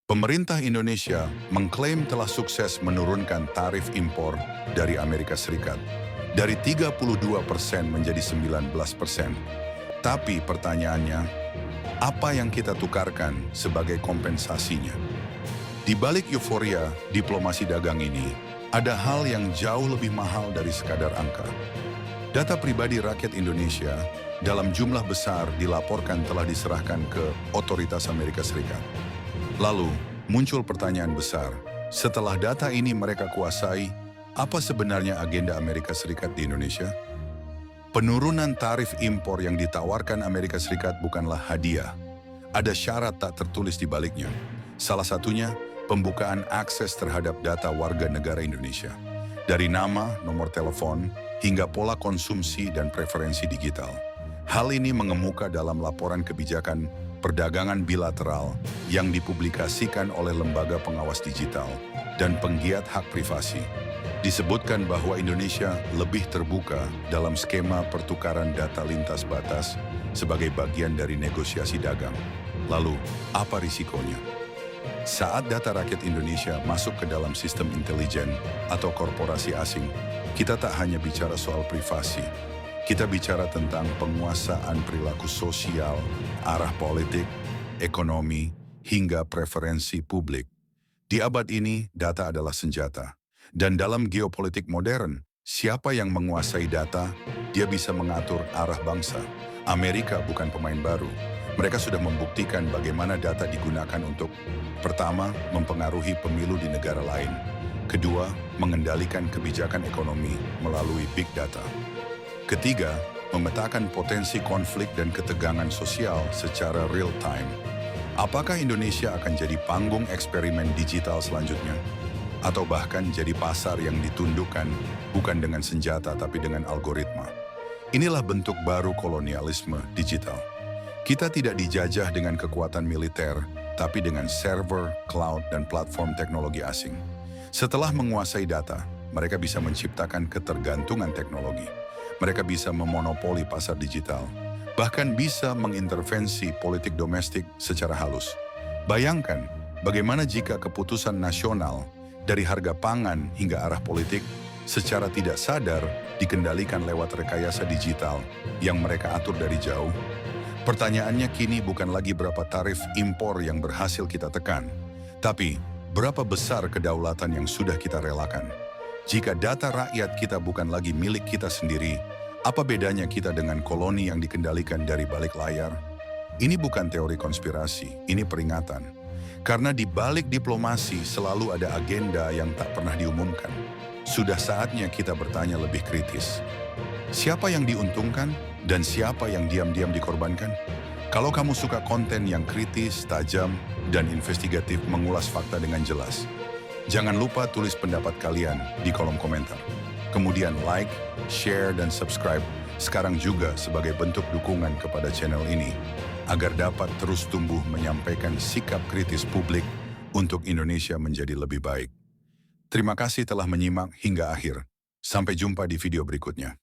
Pemerintah Indonesia mengklaim telah sukses menurunkan tarif impor dari Amerika Serikat dari 32% menjadi 19%. Tapi pertanyaannya, apa yang kita tukarkan sebagai kompensasinya? Di balik euforia diplomasi dagang ini, ada hal yang jauh lebih mahal dari sekadar angka. Data pribadi rakyat Indonesia dalam jumlah besar dilaporkan telah diserahkan ke otoritas Amerika Serikat. Lalu, muncul pertanyaan besar, setelah data ini mereka kuasai, apa sebenarnya agenda Amerika Serikat di Indonesia? Penurunan tarif impor yang ditawarkan Amerika Serikat bukanlah hadiah. Ada syarat tak tertulis di baliknya. Salah satunya, pembukaan akses terhadap data warga negara Indonesia. Dari nama, nomor telepon, hingga pola konsumsi dan preferensi digital. Hal ini mengemuka dalam laporan kebijakan perdagangan bilateral yang dipublikasikan oleh lembaga pengawas digital dan penggiat hak privasi. Disebutkan bahwa Indonesia lebih terbuka dalam skema pertukaran data lintas batas sebagai bagian dari negosiasi dagang. Lalu, apa risikonya? Saat data rakyat Indonesia masuk ke dalam sistem intelijen atau korporasi asing, kita tak hanya bicara soal privasi. Kita bicara tentang penguasaan perilaku sosial, arah politik, ekonomi, hingga preferensi publik. Di abad ini, data adalah senjata. Dan dalam geopolitik modern, siapa yang menguasai data, dia bisa mengatur arah bangsa. Amerika bukan pemain baru. Mereka sudah membuktikan bagaimana data digunakan untuk, pertama, mempengaruhi pemilu di negara lain. Kedua, mengendalikan kebijakan ekonomi melalui big data. Ketiga, memetakan potensi konflik dan ketegangan sosial secara real time. Apakah Indonesia akan jadi panggung eksperimen digital selanjutnya? Atau bahkan jadi pasar yang ditundukkan bukan dengan senjata tapi dengan algoritma? Inilah bentuk baru kolonialisme digital. Kita tidak dijajah dengan kekuatan militer, tapi dengan server, cloud, dan platform teknologi asing. Setelah menguasai data, mereka bisa menciptakan ketergantungan teknologi. Mereka bisa memonopoli pasar digital, bahkan bisa mengintervensi politik domestik secara halus. Bayangkan, bagaimana jika keputusan nasional dari harga pangan hingga arah politik secara tidak sadar dikendalikan lewat rekayasa digital yang mereka atur dari jauh? Pertanyaannya kini bukan lagi berapa tarif impor yang berhasil kita tekan, tapi berapa besar kedaulatan yang sudah kita relakan. Jika data rakyat kita bukan lagi milik kita sendiri, apa bedanya kita dengan koloni yang dikendalikan dari balik layar? Ini bukan teori konspirasi, ini peringatan. Karena di balik diplomasi selalu ada agenda yang tak pernah diumumkan. Sudah saatnya kita bertanya lebih kritis. Siapa yang diuntungkan dan siapa yang diam-diam dikorbankan? Kalau kamu suka konten yang kritis, tajam, dan investigatif mengulas fakta dengan jelas, jangan lupa tulis pendapat kalian di kolom komentar. Kemudian like, share, dan subscribe sekarang juga sebagai bentuk dukungan kepada channel ini agar dapat terus tumbuh menyampaikan sikap kritis publik untuk Indonesia menjadi lebih baik. Terima kasih telah menyimak hingga akhir. Sampai jumpa di video berikutnya.